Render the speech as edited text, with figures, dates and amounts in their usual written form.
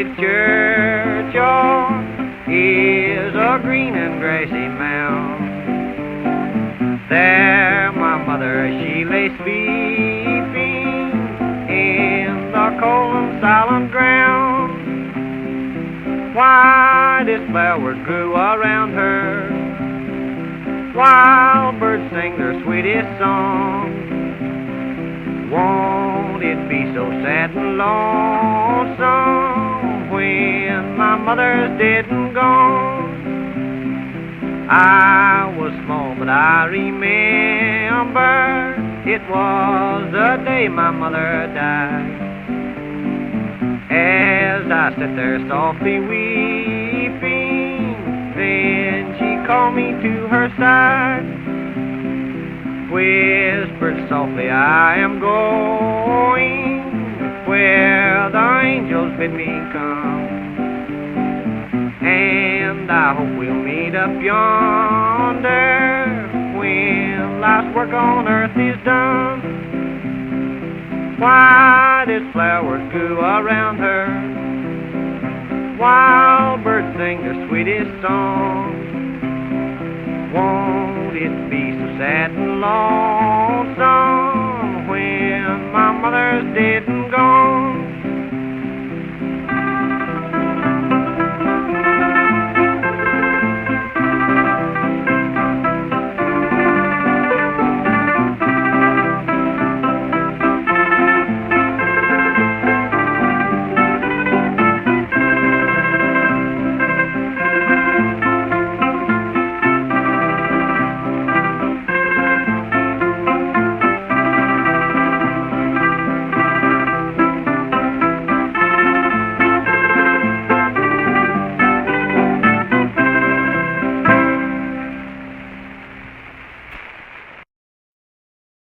village churchyard is a green and grassy mound. There my mother, she lay sleeping in the cold and silent ground. Whitest flowers grew around her, wild birds sang their sweetest song. Won't it be so sad and lonesome when my mother's dead and gone? I was small, but I remember it was the day my mother died. As I sat there softly weeping, then she called me to her side, whispered softly, I am going where the angels bid me come, and I hope we'll meet up yonder when life's work on earth is done. Whitest flowers grew around her, wild birds sing their sweetest song. Won't it be so sad and lonesome when my mother's dead